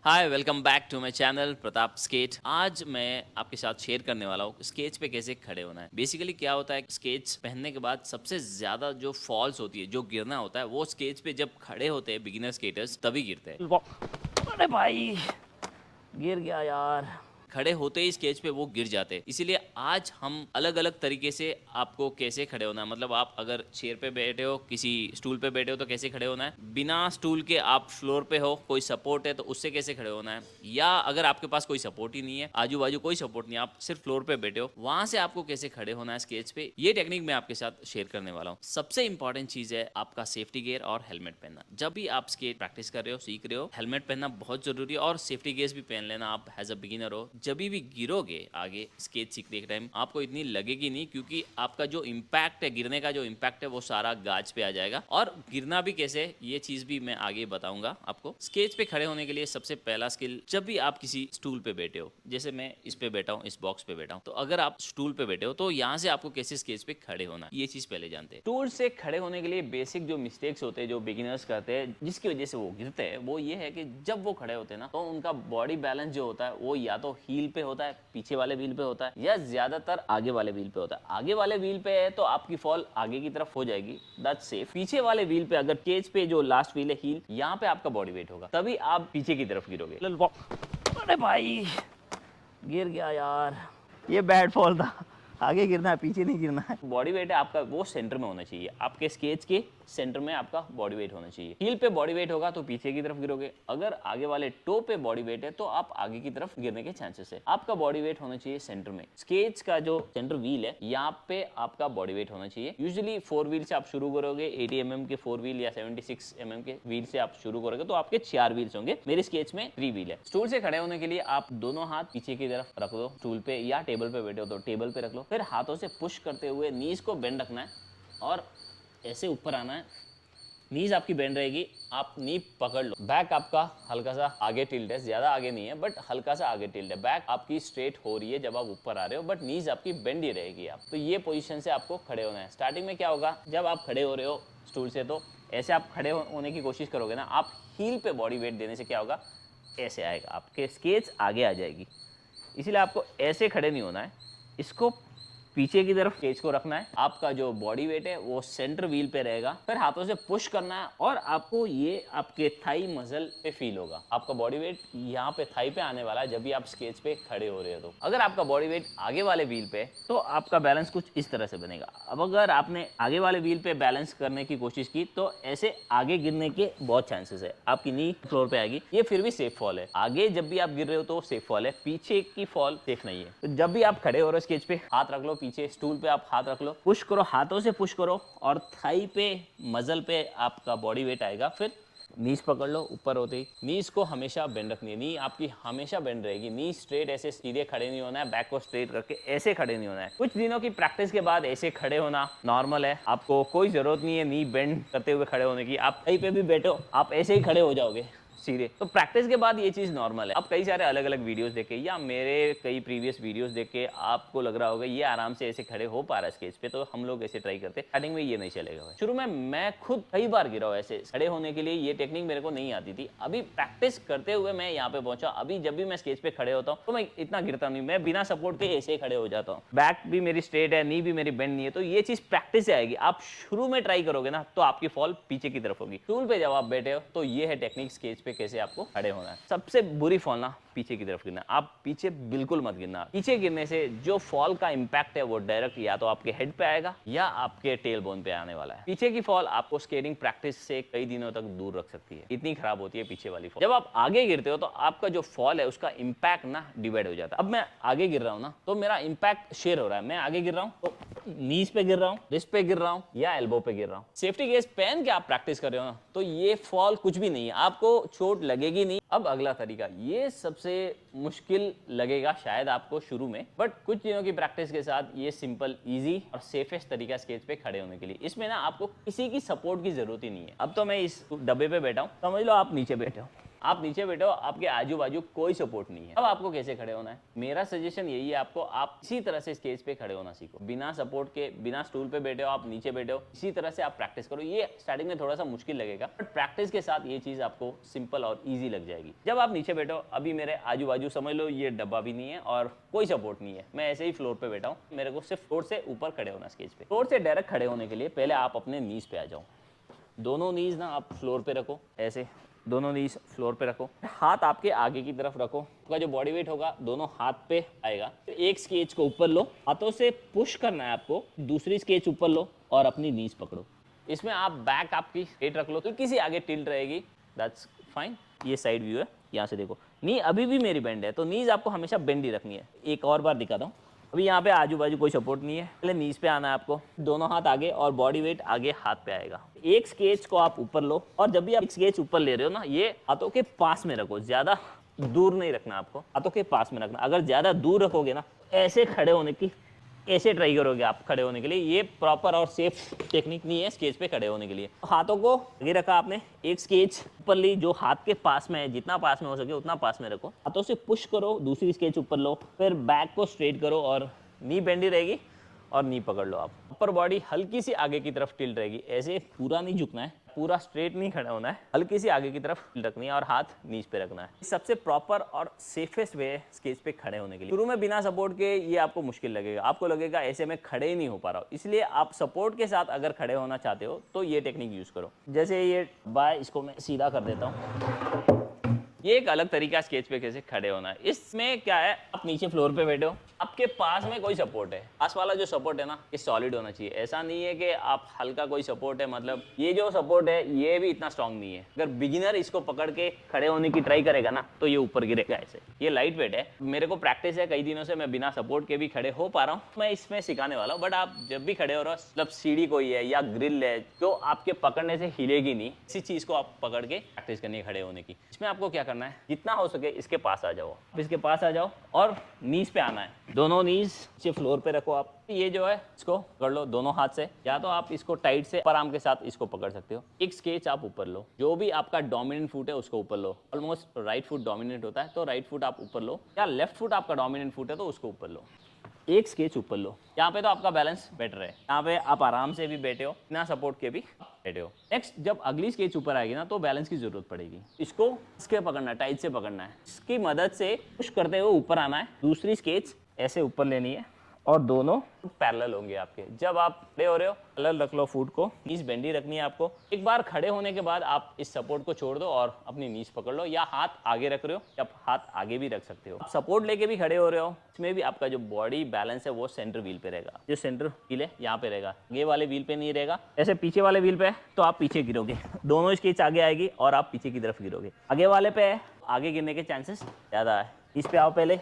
Hi welcome back to my channel Pratap Skate. आज मैं आपके साथ शेयर करने वाला हूँ स्केच पे कैसे खड़े होना है। बेसिकली क्या होता है, स्केच पहनने के बाद सबसे ज्यादा जो फॉल्स होती है, जो गिरना होता है, वो स्केच पे जब खड़े होते हैं बिगिनर स्केटर्स तभी गिरते हैं। अरे भाई, गिर गया यार। खड़े होते ही स्केच पे वो गिर जाते हैं। इसीलिए आज हम अलग अलग तरीके से आपको कैसे खड़े होना है, मतलब आप अगर चेयर पे बैठे हो, किसी स्टूल पे बैठे हो तो कैसे खड़े होना है, बिना स्टूल के आप फ्लोर पे हो, कोई सपोर्ट है तो उससे कैसे खड़े होना है, या अगर आपके पास कोई सपोर्ट ही नहीं है, आजू बाजू कोई सपोर्ट नहीं है, आप सिर्फ फ्लोर पे बैठे हो, वहां से आपको कैसे खड़े होना है स्केच पे, ये टेक्निक मैं आपके साथ शेयर करने वाला हूँ। सबसे इंपॉर्टेंट चीज है आपका सेफ्टी गियर और हेलमेट पहनना। जब भी आप स्केट प्रैक्टिस कर रहे हो, सीख रहे हो, हेलमेट पहनना बहुत जरूरी है और सेफ्टी गियर्स भी पहन लेना आप एज अ बिगिनर हो। जब भी गिरोगे आगे स्केच सीखने के टाइम आपको इतनी लगेगी नहीं, क्योंकि आपका जो इम्पैक्ट है, गिरने का जो इम्पैक्ट है, वो सारा गाज पे आ जाएगा। और गिरना भी कैसे, ये चीज भी मैं आगे बताऊंगा आपको। स्केच पे खड़े होने के लिए सबसे पहला स्किल, जब भी आप किसी स्टूल पे बैठे हो, जैसे मैं इस पे बैठा हूँ, इस बॉक्स पे बैठा हूँ, तो अगर आप स्टूल पे बैठे हो तो यहाँ से आपको कैसे स्केच पे खड़े होना है, ये चीज पहले जानते हैं। स्टूल से खड़े होने के लिए बेसिक जो मिस्टेक्स होते हैं, जो बिगिनर्स करते हैं, जिसकी वजह से वो गिरते हैं, वो ये है कि जब वो खड़े होते हैं ना, तो उनका बॉडी बैलेंस जो होता है वो या तो हील पे होता है, पीछे वाले व्हील पे होता है, या ज्यादातर आगे वाले व्हील पे होता है। आगे वाले व्हील पे है तो आपकी फॉल आगे की तरफ हो जाएगी, दैट्स सेफ। पीछे वाले व्हील पे, अगर केज पे जो लास्ट व्हील है हील, यहाँ पे आपका बॉडी वेट होगा, तभी आप पीछे की तरफ गिरोगे। अरे भाई, गिर गया यार। ये बैड फॉल था। आगे गिरना है, पीछे नहीं गिरना है। बॉडी वेट है आपका, वो सेंटर में होना चाहिए, आपके स्केच के सेंटर में आपका बॉडी वेट होना चाहिए। हील पे बॉडी वेट होगा तो पीछे की तरफ गिरोगे, अगर आगे वाले टो पे बॉडी वेट है तो आप आगे की तरफ गिरने के चांसेस है। आपका बॉडी वेट होना चाहिए सेंटर में। स्केच का जो सेंटर व्हील है, यहाँ पे आपका बॉडी वेट होना चाहिए। यूजुअली 4 व्हील से आप शुरू करोगे, 80 mm के 4 व्हील या 76 mm के व्हील से आप शुरू करोगे तो आपके 4 व्हील्स होंगे। मेरे स्केच में 3 व्हील है। स्टूल से खड़े होने के लिए आप दोनों हाथ पीछे की तरफ रख दो स्टूल पे, या टेबल पे बैठे हो तो टेबल पे रख लो। फिर हाथों से पुश करते हुए नीज को बेंड रखना है और ऐसे ऊपर आना है। नीज आपकी बेंड रहेगी, आप नी पकड़ लो। बैक आपका हल्का सा आगे टिल्ट है, ज्यादा आगे नहीं है बट हल्का सा आगे टिल्ट है। बैक आपकी स्ट्रेट हो रही है जब आप ऊपर आ रहे हो, बट नीज आपकी बेंड ही रहेगी। आप तो ये पोजीशन से आपको खड़े होना है। स्टार्टिंग में क्या होगा, जब आप खड़े हो रहे हो स्टूल से, तो ऐसे आप खड़े होने की कोशिश करोगे ना, आप हील पे बॉडी वेट देने से क्या होगा, ऐसे आएगा, आपके स्केच आगे आ जाएगी। इसीलिए आपको ऐसे खड़े नहीं होना है, इसको पीछे की तरफ केज को रखना है। आपका जो बॉडी वेट है वो सेंटर व्हील पे रहेगा। फिर हाथों से पुश करना है और आपको ये आपके थाई मसल पे फील होगा। आपका बॉडी वेट यहाँ पे थाई पे आने वाला है जब भी आप स्केच पे खड़े हो रहे हो। तो अगर आपका बॉडी वेट आगे वाले व्हील पे तो आपका बैलेंस कुछ इस तरह से बनेगा। अब अगर आपने आगे वाले व्हील पे बैलेंस करने की कोशिश की तो ऐसे आगे गिरने के बहुत चांसेस है, आपकी नी फ्लोर पे आएगी। ये फिर भी सेफ फॉल है। आगे जब भी आप गिर रहे हो तो सेफ फॉल है, पीछे की फॉल सेफ नहीं है। तो जब भी आप खड़े हो रहे हो स्केच पे, हाथ रख लो पीछे, स्टूल पे आप हाथ रख लो, पुश करो, हाथों से पुश करो और थाई पे मसल पे आपका बॉडी वेट आएगा। फिर नीज पकड़ लो ऊपर होते ही। नीज को हमेशा बेंड रखनी है, नी आपकी हमेशा बेंड रहेगी। नी स्ट्रेट ऐसे सीधे खड़े नहीं होना है, बैक को स्ट्रेट करके ऐसे खड़े नहीं होना है। कुछ दिनों की प्रैक्टिस के बाद ऐसे खड़े होना नॉर्मल है, आपको कोई जरूरत नहीं है नी बेंड करते हुए खड़े होने की। आप कहीं पे भी बैठो, आप ऐसे ही खड़े हो जाओगे सीधे। तो प्रैक्टिस के बाद ये चीज नॉर्मल है। आप कई सारे अलग अलग वीडियोस देखे या मेरे कई प्रीवियस वीडियोस देख के आपको लग रहा होगा ये आराम से ऐसे खड़े हो पा रहा है स्केच पे, तो हम लोग ऐसे ट्राई करते। स्टार्टिंग में ये नहीं चलेगा भाई। शुरू में मैं खुद कई बार गिरा हूं ऐसे खड़े होने के लिए, ये टेक्निक मेरे को नहीं आती थी। अभी प्रैक्टिस करते हुए मैं यहाँ पे पहुंचा। अभी जब भी मैं स्केच पे खड़े होता हूँ तो मैं इतना गिरता नहीं, मैं बिना सपोर्ट के ऐसे ही खड़े हो जाता हूँ। बैक भी मेरी स्ट्रेट है, नी भी मेरी बेंड नहीं है। तो ये चीज प्रैक्टिस से आएगी। आप शुरू में ट्राई करोगे ना तो आपकी फॉल पीछे की तरफ होगी। टूल पे जब आप बैठे हो तो ये है टेक्निक स्केच पे कैसे आपको खड़े होना है। सबसे बुरी फॉल ना पीछे की तरफ गिरना। आप पीछे बिल्कुल मत गिरना। पीछे गिरने से जो फॉल का इंपैक्ट है वो डायरेक्ट या तो आपके हेड पे आएगा या आपके टेल बोन पे आने वाला है। पीछे की फॉल आपको स्केटिंग प्रैक्टिस से कई दिनों तक दूर रख सकती है, इतनी खराब होती है पीछे वाली फॉल। जब आप आगे गिरते हो तो आपका जो फॉल है उसका इंपैक्ट ना डिवाइड हो जाता है। अब मैं आगे गिर रहा हूं ना तो मेरा इंपैक्ट शेयर हो रहा है। मैं आगे गिर रहा हूं तो नीज पे गिर रहा हूं, रिस्ट पे गिर रहा हूं या एल्बो पे गिर रहा हूं। सेफ्टी गेज पहन के आप प्रैक्टिस कर रहे हो ना तो ये फॉल कुछ भी नहीं है, आपको चोट लगेगी नहीं। अब अगला तरीका, ये सबसे मुश्किल लगेगा शायद आपको शुरू में, बट कुछ दिनों की प्रैक्टिस के साथ ये सिंपल, इजी और सेफेस्ट तरीका स्केच पे खड़े होने के लिए। इसमें ना आपको किसी की सपोर्ट की जरूरत ही नहीं है। अब तो मैं इस डब्बे पे बैठा हूं, समझ लो आप नीचे बैठे हो, आप नीचे बैठे हो, आपके आजू बाजू कोई सपोर्ट नहीं है। अब आपको कैसे खड़े होना है? मेरा सजेशन यही है आपको, आप इसी तरह से स्टेज पे खड़े होना सीखो, बिना सपोर्ट के, बिना स्टूल पे बैठे हो, आप नीचे बैठे हो, इसी तरह से आप प्रैक्टिस करो। ये स्टार्टिंग में थोड़ा सा मुश्किल लगेगा, बट प्रैक्टिस के साथ ये चीज आपको सिंपल और ईजी लग जाएगी। जब आप नीचे बैठो, अभी मेरे आजू बाजू समझ लो ये डब्बा भी नहीं है और कोई सपोर्ट नहीं है, मैं ऐसे ही फ्लोर पे बैठा हूँ। मेरे को सिर्फ फ्लोर से ऊपर खड़े होना स्टेज पे। फ्लोर से डायरेक्ट खड़े होने के लिए पहले आप अपने नीज पे आ जाओ। दोनों नीज ना आप फ्लोर पे रखो, ऐसे दोनों नीज फ्लोर पे रखो, हाथ आपके आगे की तरफ रखो। आपका जो बॉडी वेट होगा दोनों हाथ पे आएगा। एक स्केच को ऊपर लो, हाथों से पुश करना है आपको, दूसरी स्केच ऊपर लो और अपनी नीज पकड़ो। इसमें आप बैक आपकी स्ट्रेट रख लो, तो किसी आगे टिल्ट रहेगी, दैट्स फाइन। ये साइड व्यू है, यहाँ से देखो, नी अभी भी मेरी बेंड है, तो नीज आपको हमेशा बेंड ही रखनी है। एक और बार दिखाता हूँ। अभी यहाँ पे आजू बाजू कोई सपोर्ट नहीं है, पहले नीज पे आना है आपको, दोनों हाथ आगे और बॉडी वेट आगे हाथ पे आएगा। एक स्केच को आप ऊपर लो, और जब भी आप स्केच ऊपर ले रहे हो ना, ये हाथों के पास में रखो, ज्यादा दूर नहीं रखना आपको, हाथों के पास में रखना। अगर ज्यादा दूर रखोगे ना, ऐसे खड़े होने की, ऐसे ट्राई करोगे आप खड़े होने के लिए, ये प्रॉपर और सेफ टेक्निक नहीं है स्केच पे खड़े होने के लिए। हाथों को आगे रखा आपने, एक स्केच ऊपर ली जो हाथ के पास में है, जितना पास में हो सके उतना पास में रखो, हाथों से पुश करो, दूसरी स्केच ऊपर लो, फिर बैक को स्ट्रेट करो और नी बेंडी रहेगी और नी पकड़ लो आप। ऊपर बॉडी हल्की सी आगे की तरफ टिल्ट रहेगी, ऐसे पूरा नहीं झुकना है, पूरा स्ट्रेट नहीं खड़ा होना है, हल्की सी आगे की तरफ टिल्ट रखनी है और हाथ नीच पे रखना है। सबसे प्रॉपर और सेफेस्ट वे है स्केच पे खड़े होने के लिए। शुरू में बिना सपोर्ट के ये आपको मुश्किल लगेगा, आपको लगेगा ऐसे में खड़े ही नहीं हो पा रहा हो, इसलिए आप सपोर्ट के साथ अगर खड़े होना चाहते हो तो ये टेक्निक यूज करो। जैसे ये बाय, इसको मैं सीधा कर देता हूँ। ये एक अलग तरीका स्केच पे कैसे खड़े होना है। इसमें क्या है, आप नीचे फ्लोर पे बैठे हो, आपके पास में कोई सपोर्ट है, पास वाला जो सपोर्ट है ना, ये सॉलिड होना चाहिए। ऐसा नहीं है कि आप हल्का कोई सपोर्ट है, मतलब ये जो सपोर्ट है ये भी इतना स्ट्रांग नहीं है। अगर बिगिनर इसको पकड़ के खड़े होने की ट्राई करेगा ना, तो ये ऊपर गिरेगा ऐसे। ये लाइट वेट है, मेरे को प्रैक्टिस है कई दिनों से, मैं बिना सपोर्ट के भी खड़े हो पा रहा हूँ, मैं इसमें सिखाने वाला हूँ। बट आप जब भी खड़े हो रहे हो, मतलब सीढ़ी कोई है या ग्रिल है जो आपके पकड़ने से हिलेगी नहीं, इसी चीज को आप पकड़ के प्रैक्टिस करनी है खड़े होने की। इसमें आपको क्या करना है, जितना हो सके इसके पास आ जाओ, इसके पास आ जाओ और नीज पे आना है। दोनों नीज नीचे फ्लोर पे रखो आप। ये जो है इसको पकड़ लो दोनों हाथ से, या तो आप इसको टाइट से अपर आर्म के साथ इसको पकड़ सकते हो। एक स्केच आप ऊपर लो, जो भी आपका डोमिनेंट फुट है उसको ऊपर लो। ऑलमोस्ट राइट फुट डोमिनेंट होता है तो राइट फुट आप ऊपर लो, या लेफ्ट फुट आपका डोमिनेंट फुट है तो उसको ऊपर लो। एक स्केच ऊपर लो, यहाँ पे तो आपका बैलेंस बेटर है, यहाँ पे आप आराम से भी बैठे हो, बिना सपोर्ट के भी बैठे हो। नेक्स्ट जब अगली स्केच ऊपर आएगी ना, तो बैलेंस की जरूरत पड़ेगी। इसको इसके पकड़ना है, टाइट से पकड़ना है, इसकी मदद से पुश करते हुए ऊपर आना है। दूसरी स्केच ऐसे ऊपर लेनी है और दोनों पैरेलल होंगे आपके। जब आप खड़े हो रहे हो, पैरेलल रख लो फुट को, नीज बेंडी रखनी है आपको। एक बार खड़े होने के बाद आप इस सपोर्ट को छोड़ दो और अपनी नीज पकड़ लो, या हाथ आगे रख रहे हो या हाथ आगे भी रख सकते हो। आप सपोर्ट लेके भी खड़े हो रहे हो, इसमें भी आपका जो बॉडी बैलेंस है वो सेंटर व्हील पे रहेगा। जो सेंटर व्हील है यहाँ पे रहेगा, ये वाले व्हील पे नहीं रहेगा। ऐसे पीछे वाले व्हील पे है तो आप पीछे गिरोगे, दोनों स्केच आगे आएगी और आप पीछे की तरफ गिरोगे। आगे वाले पे है, आगे गिरने के चांसेस ज्यादा है। इस पे आओ, पहले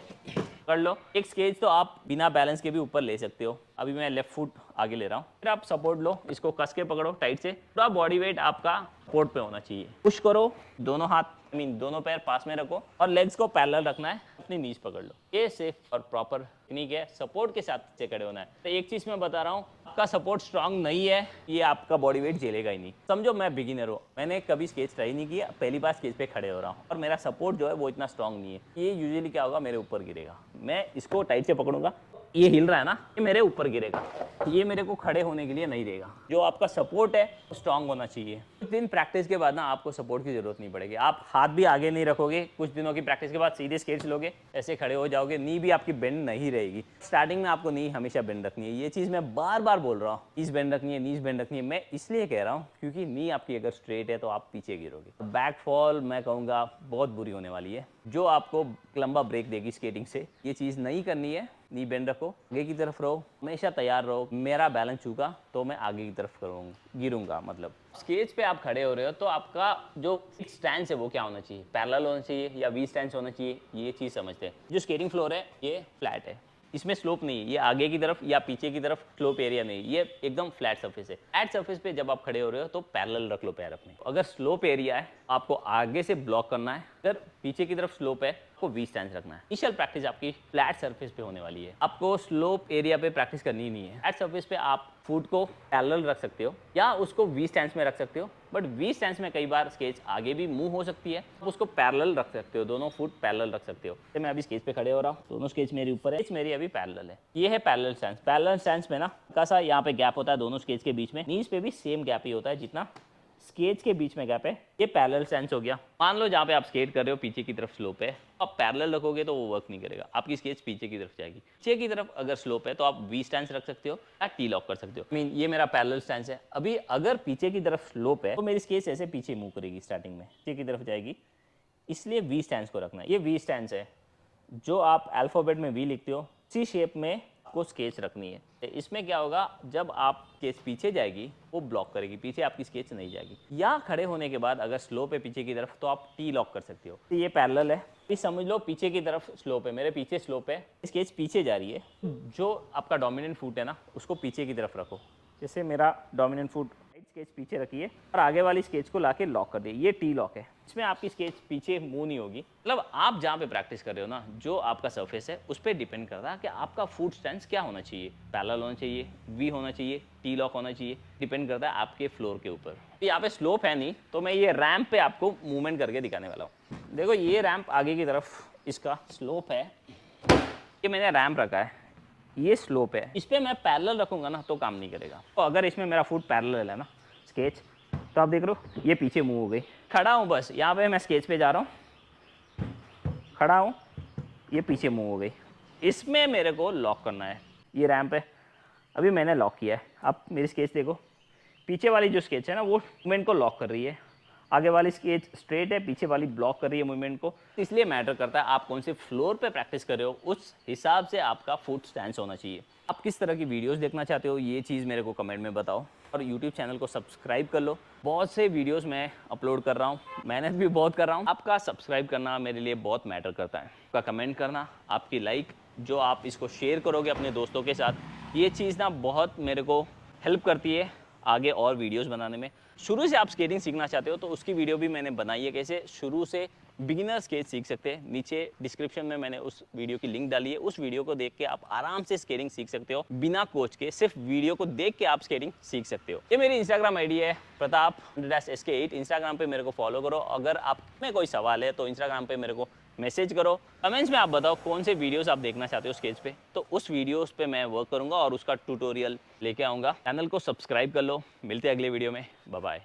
कर लो। एक स्केच तो आप बिना बैलेंस के भी ऊपर ले सकते हो। अभी मैं लेफ्ट फुट आगे ले रहा हूँ, फिर आप सपोर्ट लो, इसको कस के पकड़ो टाइट से, पूरा बॉडी वेट आपका सपोर्ट पे होना चाहिए। पुश करो, दोनों हाथ दोनों पैर पास में रखो और लेग्स को पैरेलल रखना है, अपनी नीज पकड़ लो। ये सेफ और प्रॉपर टेक्निक है, सपोर्ट के साथ से खड़े होना है। तो एक चीज मैं बता रहा हूँ, आपका सपोर्ट स्ट्रांग नहीं है, ये आपका बॉडी वेट झेलेगा ही नहीं। समझो मैं बिगिनर हूँ, मैंने कभी स्केच ट्राई नहीं किया, पहली बार स्केच पे खड़े हो रहा हूँ और मेरा सपोर्ट जो है वो इतना स्ट्रांग नहीं है। ये यूजुअली क्या होगा, मेरे ऊपर गिरेगा। मैं इसको टाइट से पकड़ूंगा, ये हिल रहा है ना, ये मेरे ऊपर गिरेगा, ये मेरे को खड़े होने के लिए नहीं देगा। जो आपका सपोर्ट है वो स्ट्रांग होना चाहिए। कुछ दिन प्रैक्टिस के बाद ना आपको सपोर्ट की जरूरत नहीं पड़ेगी। आप हाथ भी आगे नहीं रखोगे, कुछ दिनों की प्रैक्टिस के बाद सीधे स्केच लोगे, ऐसे खड़े हो जाओगे, नी भी आपकी बेंड नहीं रहेगी। स्टार्टिंग में आपको नी हमेशा बेंड रखनी है, ये चीज़ मैं बार बार बोल रहा हूँ, नीज बेंड रखनी है, नीज बेंड रखनी है। मैं इसलिए कह रहा हूँ क्योंकि नी आपकी अगर स्ट्रेट है तो आप पीछे गिरोगे। बैक फॉल मैं कहूँगा बहुत बुरी होने वाली है, जो आपको लंबा ब्रेक देगी स्केटिंग से। ये चीज़ नहीं करनी है, नी बेंड रखो, आगे की तरफ रहो, हमेशा तैयार रहो। मेरा बैलेंस चूका तो मैं आगे की तरफ करूँगा, गिरूंगा। मतलब स्केच पे आप खड़े हो रहे हो तो आपका जो फिक्स स्टैंड है वो क्या होना चाहिए, पैरेलल होना चाहिए या वी स्टैंड होना चाहिए, ये चीज़ समझते हैं। जो स्केटिंग फ्लोर है ये फ्लैट है, इसमें स्लोप नहीं है, ये आगे की तरफ या पीछे की तरफ स्लोप एरिया नहीं, ये एकदम फ्लैट सरफेस है। फ्लैट सरफेस पे जब आप खड़े हो रहे हो तो पैरेलल रख लो पैर अपने। अगर स्लोप एरिया है आपको आगे से ब्लॉक करना है, अगर पीछे की तरफ स्लोप है आपको वी स्टैंड रखना है। इनिशियल प्रैक्टिस आपकी फ्लैट सरफेस पे होने वाली है, आपको स्लोप एरिया पे प्रैक्टिस करनी नहीं है। फ्लैट सरफेस पे आप फुट को पैरेलल रख सकते हो या उसको वी स्टैंड में रख सकते हो, बट वी स्टैंस में कई बार स्केच आगे भी मूव हो सकती है, आप उसको पैरेलल रख सकते हो, दोनों फुट पैरेलल रख सकते हो। तो मैं अभी स्केच पे खड़े हो रहा हूँ, दोनों स्केच मेरे ऊपर है, मेरी अभी पैरेलल है। ये है पैरेलल स्टैंस। पैरेलल स्टैंस में ना हल्का सा यहाँ पे गैप होता है दोनों स्केच के बीच में, नीज पे भी सेम गैप ही होता है जितना स्केच के बीच में गैप है। ये पैरेलल स्टैंस हो गया। मान लो जहाँ पे आप स्केट कर रहे हो पीछे की तरफ स्लोप है, आप पैरेलल रखोगे तो वो वर्क नहीं करेगा, आपकी स्केच पीछे की तरफ जाएगी। पीछे की तरफ अगर स्लोप है तो आप वी स्टैंस रख सकते हो या टी लॉक कर सकते हो। ये मेरा पैरेलल स्टैंस है। अभी अगर पीछे की तरफ स्लोप है तो मेरी स्केच ऐसे पीछे मूव करेगी, स्टार्टिंग में पीछे की तरफ जाएगी, इसलिए वी स्टैंस को रखना है। ये वी स्टैंस है, जो आप अल्फाबेट में वी लिखते हो उसी शेप में को स्केच रखनी है। इसमें क्या होगा, जब आप स्केच पीछे जाएगी वो ब्लॉक करेगी, पीछे आपकी स्केच नहीं जाएगी। यहाँ खड़े होने के बाद अगर स्लोप है पीछे की तरफ तो आप टी लॉक कर सकते हो। तो ये पैरेलल है, ये समझ लो पीछे की तरफ स्लोप है, मेरे पीछे स्लोप है, स्केच पीछे जा रही है। जो आपका डोमिनेंट फुट है ना उसको पीछे की तरफ रखो। जैसे मेरा डोमिनेंट फुट स्केच पीछे रखिए और आगे वाली स्केच को लाके लॉक कर दिए, ये टी लॉक है। इसमें आपकी स्केच पीछे मूव नहीं होगी। मतलब आप जहाँ पे प्रैक्टिस कर रहे हो ना, जो आपका सरफेस है उस पर डिपेंड करता है कि आपका फुट स्टैंस क्या होना चाहिए, पैरेलल होना चाहिए, वी होना चाहिए, टी लॉक होना चाहिए, डिपेंड करता है आपके फ्लोर के ऊपर। यहाँ पे स्लोप है नहीं तो मैं ये रैंप पे आपको मूवमेंट करके दिखाने वाला हूँ। देखो ये रैंप आगे की तरफ इसका स्लोप है, ये मैंने रैंप रखा है, ये स्लोप है, इस पर मैं पैरेलल रखूंगा ना तो काम नहीं करेगा। तो अगर इसमें मेरा फुट पैरेलल है ना स्केच, तो आप देख रहे हो ये पीछे मूव हो गई। खड़ा हूँ बस यहाँ पे, मैं स्केच पे जा रहा हूँ, खड़ा हूँ, ये पीछे मूव हो गई। इसमें मेरे को लॉक करना है, ये रैंप है, अभी मैंने लॉक किया है। आप मेरी स्केच देखो, पीछे वाली जो स्केच है ना वो मूवमेंट को लॉक कर रही है, आगे वाली स्केच स्ट्रेट है, पीछे वाली ब्लॉक कर रही है मूवमेंट को। इसलिए मैटर करता है आप कौन से फ्लोर पे प्रैक्टिस कर रहे हो, उस हिसाब से आपका फुट स्टैंस होना चाहिए। आप किस तरह की वीडियोस देखना चाहते हो ये चीज़ मेरे को कमेंट में बताओ, और यूट्यूब चैनल को सब्सक्राइब कर लो। बहुत से वीडियोस मैं अपलोड कर रहा हूँ, मेहनत भी बहुत कर रहा हूँ। आपका सब्सक्राइब करना मेरे लिए बहुत मैटर करता है, आपका कमेंट करना, आपकी लाइक, जो आप इसको शेयर करोगे अपने दोस्तों के साथ, ये चीज़ ना बहुत मेरे को हेल्प करती है आगे और वीडियोस बनाने में। शुरू से आप स्केटिंग सीखना चाहते हो तो उसकी वीडियो भी मैंने बनाई है, कैसे शुरू से बिगिनर स्केट सीख सकते हैं। नीचे डिस्क्रिप्शन में मैंने उस वीडियो की लिंक डाली है, उस वीडियो को देख के आप आराम से स्केटिंग सीख सकते हो बिना कोच के। सिर्फ वीडियो को देख के आप स्केटिंग सीख सकते हो। ये मेरी इंस्टाग्राम आईडी है प्रताप_SK8, इंस्टाग्राम पे मेरे को फॉलो करो। अगर आप में कोई सवाल है तो इंस्टाग्राम पे मेरे को मैसेज करो, कमेंट्स में आप बताओ कौन से वीडियोस आप देखना चाहते हो स्केच पे, तो उस वीडियोस पे मैं वर्क करूंगा और उसका ट्यूटोरियल लेके आऊँगा। चैनल को सब्सक्राइब कर लो, मिलते हैं अगले वीडियो में, बाय बाय।